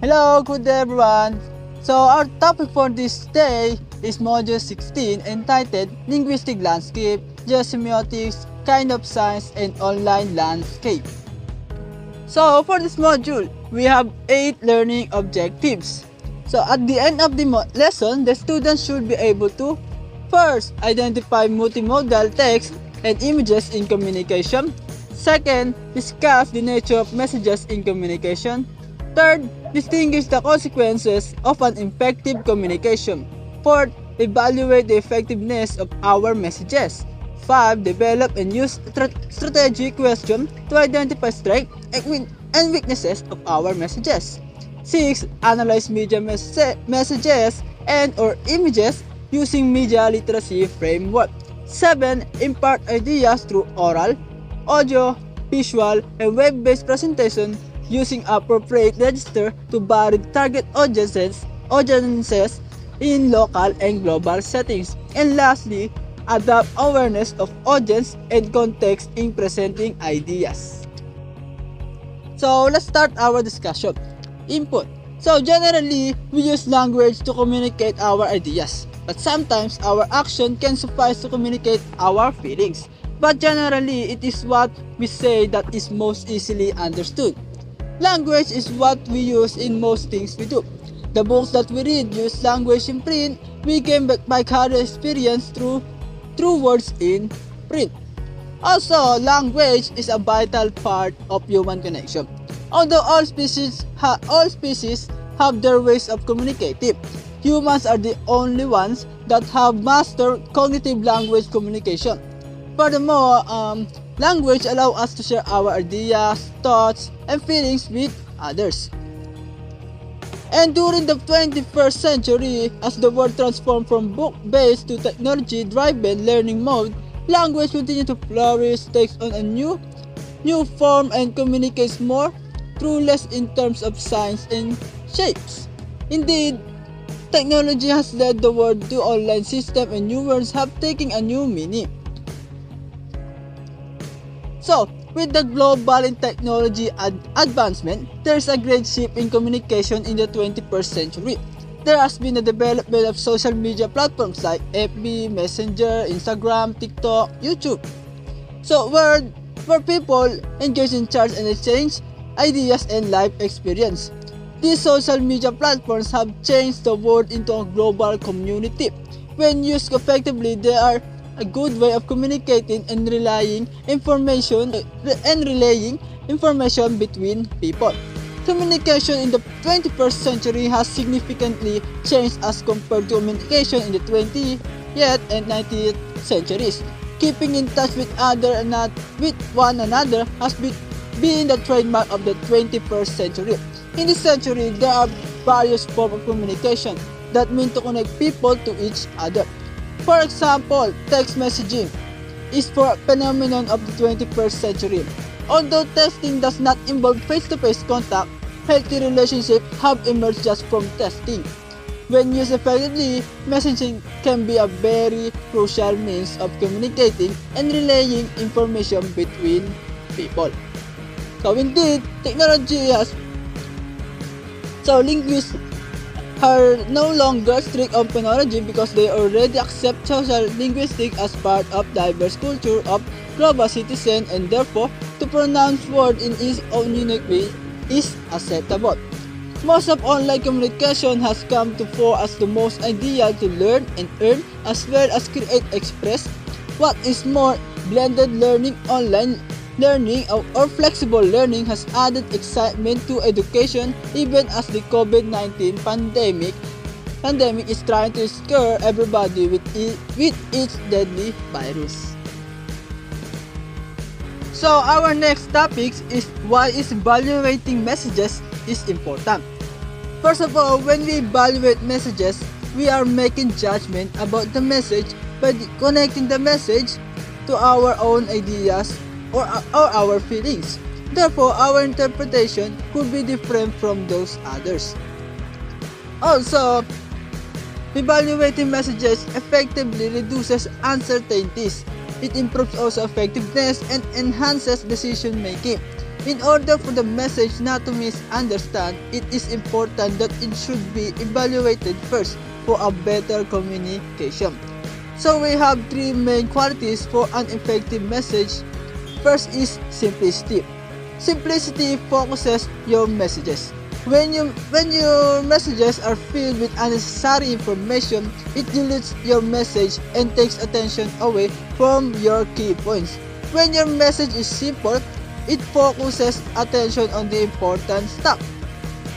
Hello, good day everyone. So our topic for this day is Module 16 entitled Linguistic Landscape, Geosemiotics, Kind of Science, and Online Landscape. So for this module, we have 8 learning objectives. So at the end of the lesson, the students should be able to first, identify multimodal text and images in communication. Second, discuss the nature of messages in communication. Third, distinguish the consequences of an effective communication. Fourth, evaluate the effectiveness of our messages. 5. Develop and use strategic questions to identify strengths and weaknesses of our messages. 6. Analyze media messages and or images using media literacy framework. 7. Impart ideas through oral, audio, visual, and web-based presentation using appropriate register to vary target audiences in local and global settings. And lastly, adapt awareness of audience and context in presenting ideas. So let's start our discussion. Input. So generally, we use language to communicate our ideas, but sometimes our action can suffice to communicate our feelings. But generally, it is what we say that is most easily understood. Language is what we use in most things we do. The books that we read use language in print. We gain vicarious experience through words in print. Also, language is a vital part of human connection. Although all species have their ways of communicating, humans are the only ones that have mastered cognitive language communication. Furthermore, language allows us to share our ideas, thoughts, and feelings with others. And during the 21st century, as the world transformed from book-based to technology-driven learning mode, language continues to flourish, takes on a new form, and communicates more through less in terms of signs and shapes. Indeed, technology has led the world to online systems and new words have taken a new meaning. So, with the global and technology advancement, there is a great shift in communication in the 21st century. There has been a development of social media platforms like FB, Messenger, Instagram, TikTok, YouTube. So, where people engage in chat and exchange ideas and life experience. These social media platforms have changed the world into a global community. When used effectively, they are a good way of communicating and relaying information between people. Communication in the 21st century has significantly changed as compared to communication in the 20th and 19th centuries. Keeping in touch with one another has been the trademark of the 21st century. In this century, there are various forms of communication that mean to connect people to each other. For example, text messaging is a phenomenon of the 21st century. Although texting does not involve face-to-face contact, healthy relationships have emerged just from texting. When used effectively, messaging can be a very crucial means of communicating and relaying information between people. So indeed, linguists are no longer strict on phonology because they already accept social linguistics as part of diverse culture of global citizens, and therefore to pronounce words in its own unique way is acceptable. Most of online communication has come to fore as the most ideal to learn and earn as well as create express. What is more, blended learning, online learning or flexible learning has added excitement to education even as the COVID-19 pandemic is trying to scare everybody with its deadly virus. So our next topic is why is evaluating messages is important. First of all, when we evaluate messages, we are making judgment about the message by connecting the message to our own ideas or our feelings. Therefore, our interpretation could be different from those others. Also, evaluating messages effectively reduces uncertainties. It improves also effectiveness and enhances decision making. In order for the message not to misunderstand, it is important that it should be evaluated first for a better communication. So we have three main qualities for an effective message. First is simplicity. Simplicity focuses your messages. When your messages are filled with unnecessary information, it dilutes your message and takes attention away from your key points. When your message is simple, it focuses attention on the important stuff.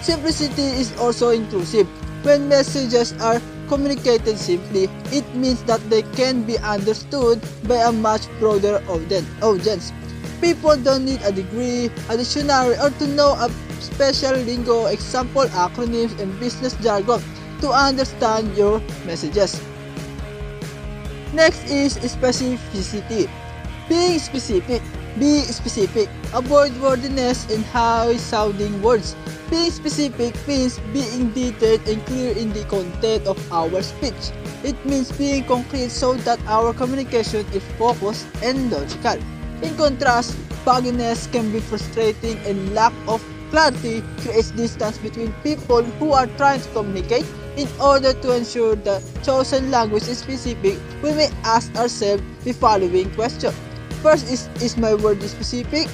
Simplicity is also inclusive. When messages are communicated simply, it means that they can be understood by a much broader audience. People don't need a degree, a dictionary, or to know a special lingo, example acronyms, and business jargon to understand your messages. Next is specificity. Being specific. Be specific. Avoid wordiness and high-sounding words. Being specific means being detailed and clear in the content of our speech. It means being concrete so that our communication is focused and logical. In contrast, fogginess can be frustrating and lack of clarity creates distance between people who are trying to communicate. In order to ensure the chosen language is specific, we may ask ourselves the following question. First is my word specific?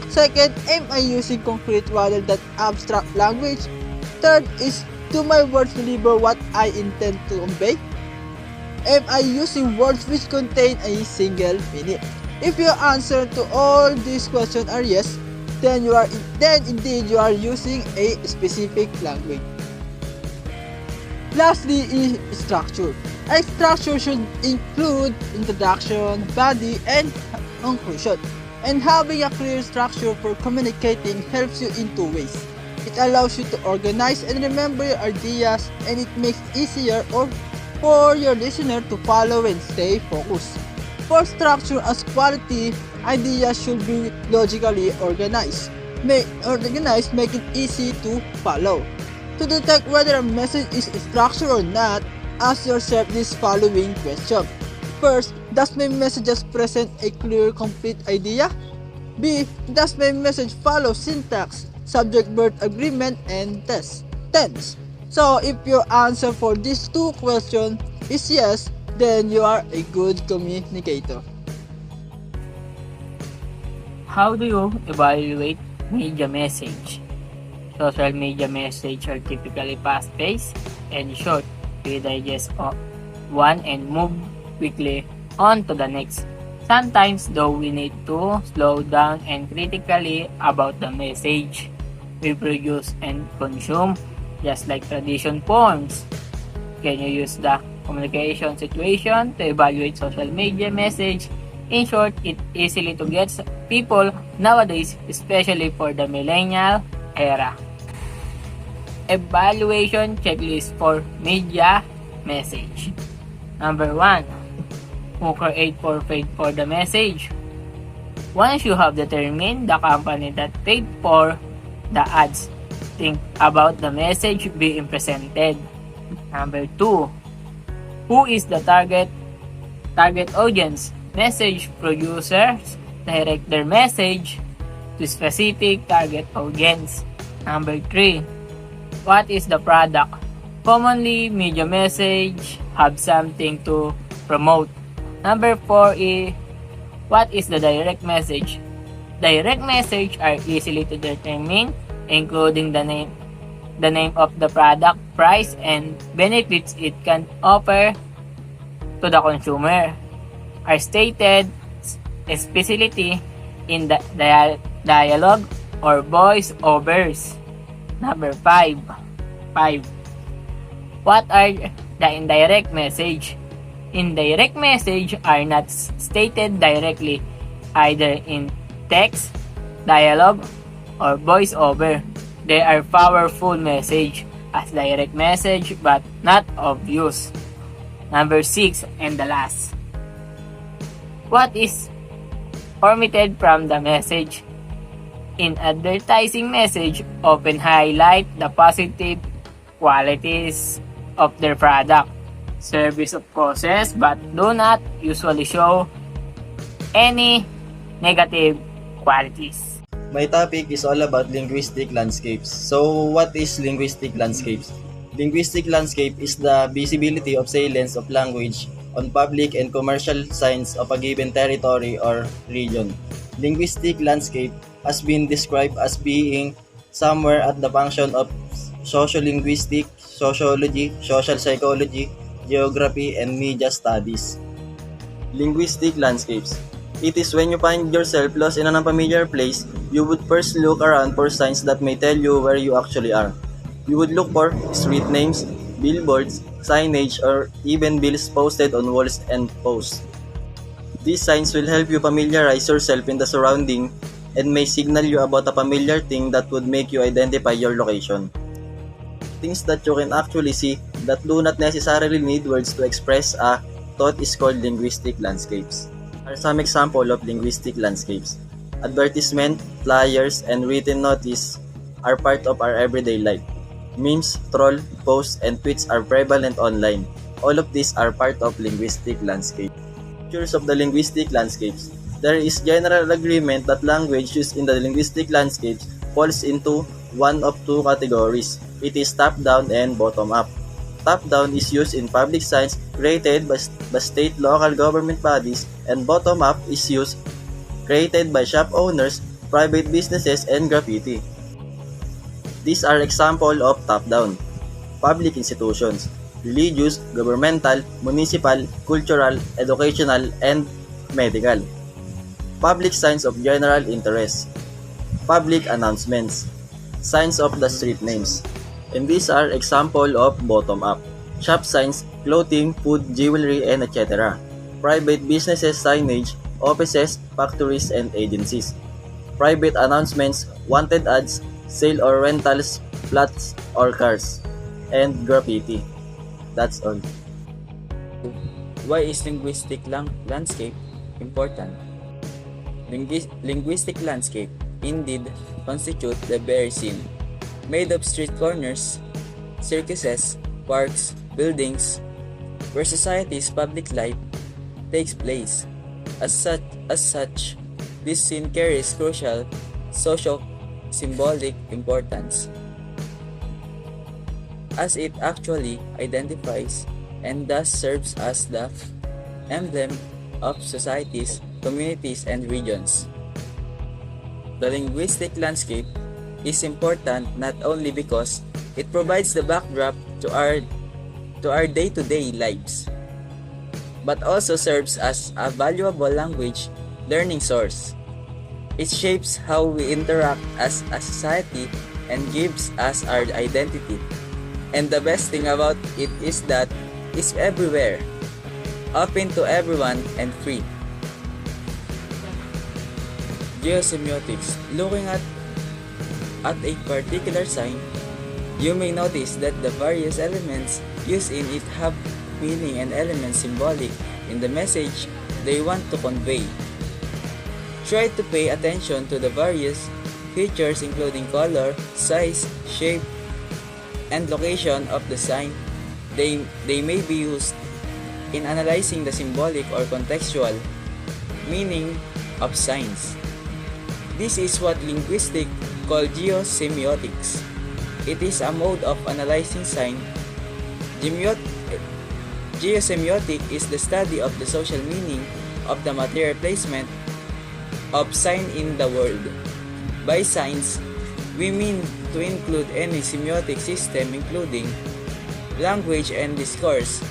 Second, am I using concrete rather than abstract language? Third is, do my words deliver what I intend to convey? Am I using words which contain a single meaning? If your answer to all these questions are yes, then indeed you are using a specific language. Lastly is structure. A structure should include introduction, body, and conclusion. And having a clear structure for communicating helps you in two ways. It allows you to organize and remember your ideas, and it makes it easier for your listener to follow and stay focused. For structure as quality, ideas should be logically organized. Make it easy to follow. To detect whether a message is structured or not, ask yourself this following question. First, does my message present a clear, complete idea? B. Does my message follow syntax, subject-verb agreement, and tense? So, if your answer for these two questions is yes, then you are a good communicator. How do you evaluate media message? Social media message are typically fast-paced and short. We digest one and move quickly on to the next. Sometimes though we need to slow down and critically about the message we produce and consume, just like tradition forms. Can you use the communication situation to evaluate social media message? In short, it's easily to get people nowadays, especially for the millennial era. Evaluation checklist for media message. Number 1. Who create or paid for the message? Once you have determined the company that paid for the ads, think about the message being presented. Number 2. Who is the target audience? Message producers direct their message to specific target audience. Number 3. What is the product? Commonly, media message have something to promote. Number 4 is, what is the direct message? Direct message are easily to determine, including the name of the product, price, and benefits it can offer to the consumer. Are stated explicitly in the dialogue or voice overs. Number 5. What are the indirect message? Indirect message are not stated directly, either in text, dialogue, or voice over. They are powerful message as direct message but not obvious. Number 6 and the last. What is omitted from the message? In advertising message, often highlight the positive qualities of their product, service, of process, but do not usually show any negative qualities. My topic is all about linguistic landscapes. So, what is linguistic landscapes? Linguistic landscape is the visibility of salience of language on public and commercial signs of a given territory or region. Linguistic landscape has been described as being somewhere at the function of sociolinguistic, sociology, social psychology, geography, and media studies. Linguistic landscapes. It is when you find yourself lost in an unfamiliar place, you would first look around for signs that may tell you where you actually are. You would look for street names, billboards, signage, or even bills posted on walls and posts. These signs will help you familiarize yourself in the surrounding and may signal you about a familiar thing that would make you identify your location. Things that you can actually see that do not necessarily need words to express a thought is called linguistic landscapes. Are some examples of linguistic landscapes. Advertisement, flyers, and written notice are part of our everyday life. Memes, troll, posts, and tweets are prevalent online. All of these are part of linguistic landscape. Features of the linguistic landscapes. There is general agreement that language used in the linguistic landscapes falls into one of two categories. It is top-down and bottom-up. Top-down is used in public signs created by state local government bodies, and bottom-up is used created by shop owners, private businesses, and graffiti. These are examples of top-down. Public institutions, religious, governmental, municipal, cultural, educational, and medical. Public signs of general interest. Public announcements. Signs of the street names. And these are examples of bottom-up. Shop signs, clothing, food, jewelry, and etc. Private businesses signage, offices, factories, and agencies. Private announcements, wanted ads, sale or rentals, flats or cars, and graffiti. That's all. Why is linguistic landscape important? Linguistic landscape indeed constitute the very scene, made of street corners, circuses, parks, buildings, where society's public life takes place. As such, this scene carries crucial socio-symbolic importance, as it actually identifies and thus serves as the emblem of societies, communities, and regions. The linguistic landscape is important not only because it provides the backdrop to our day-to-day lives, but also serves as a valuable language learning source. It shapes how we interact as a society and gives us our identity. And the best thing about it is that it's everywhere, open to everyone, and free. Geosemiotics. Looking at a particular sign, you may notice that the various elements used in it have meaning and elements symbolic in the message they want to convey. Try to pay attention to the various features including color, size, shape, and location of the sign. They may be used in analyzing the symbolic or contextual meaning of signs. This is what linguistics call geosemiotics. It is a mode of analyzing sign. Geosemiotic is the study of the social meaning of the material placement of sign in the world. By signs, we mean to include any semiotic system including language and discourse.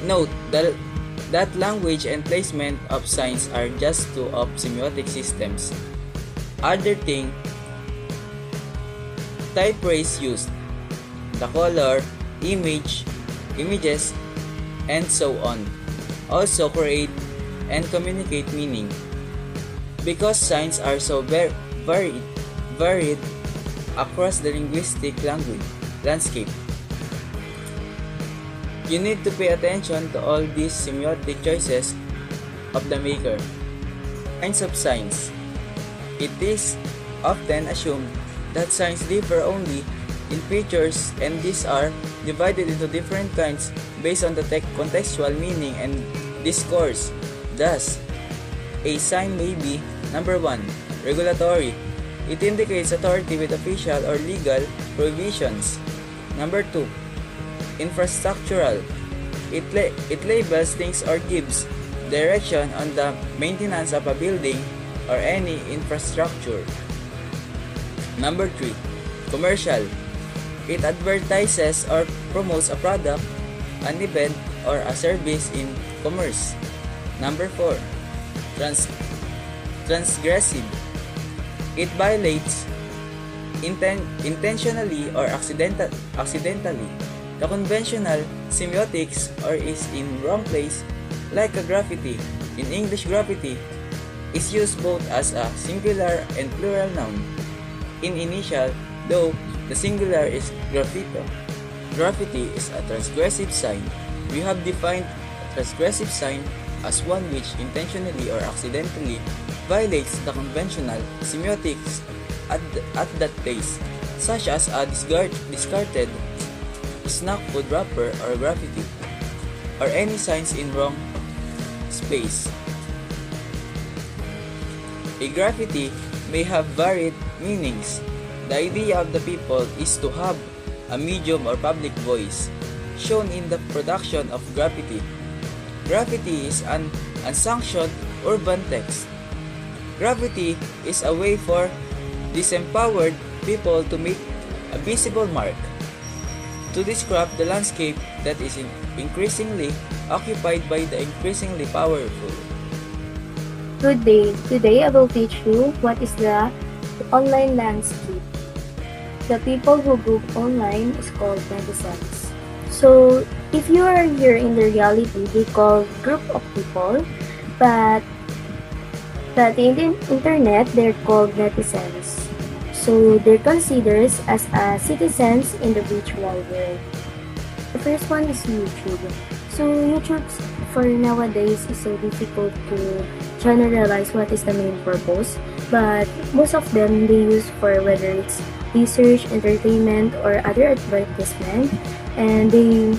Note that language and placement of signs are just two of semiotic systems. Other thing, type phrase used, the color, images, and so on, also create and communicate meaning. Because signs are so varied across the linguistic landscape, you need to pay attention to all these semiotic choices of the maker. Kinds of signs. It is often assumed that signs differ only in features, and these are divided into different kinds based on the contextual meaning and discourse. Thus, a sign may be Number 1. Regulatory. It indicates authority with official or legal provisions. Number 2. Infrastructural. It labels things or gives direction on the maintenance of a building or any infrastructure. Number 3. Commercial. It advertises or promotes a product, an event, or a service in commerce. Number 4. Transgressive. It violates intentionally or accidentally the conventional semiotics or is in wrong place, like a graffiti. In English, graffiti is used both as a singular and plural noun. In initial, though, the singular is graffito. Graffiti is a transgressive sign. We have defined a transgressive sign as one which intentionally or accidentally violates the conventional semiotics at that place, such as a discarded snack food wrapper or graffiti, or any signs in wrong space. A graffiti may have varied meanings. The idea of the people is to have a medium or public voice shown in the production of graffiti. Graffiti is an unsanctioned urban text. Graffiti is a way for disempowered people to make a visible mark, to describe the landscape that is increasingly occupied by the increasingly powerful. Good day. Today I will teach you what is the online landscape. The people who group online is called netizens. So if you are here in the reality, they call group of people, but in the internet they're called netizens. So they're considered as citizens in the virtual world. The first one is YouTube. So YouTube for nowadays is so difficult to generalize what is the main purpose, but most of them they use for whether it's research, entertainment, or other advertisement, and they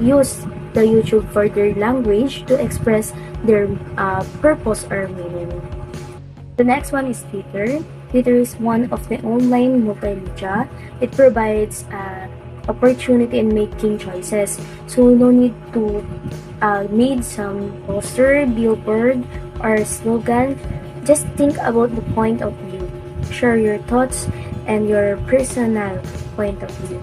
use the YouTube for their language to express their purpose or meaning. The next one is Twitter. Twitter is one of the online multimedia. It provides opportunity in making choices. So no need to make some poster, billboard, or slogan. Just think about the point of view. Share your thoughts and your personal point of view.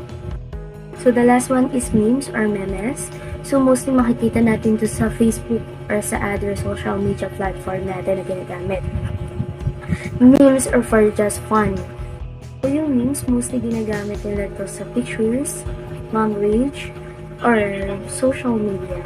So the last one is memes or memes. So mostly makikita natin to sa Facebook or sa other social media platform natin na ginagamit. Memes are for just fun. So yung memes mostly ginagamit nila to sa pictures, language, or social media.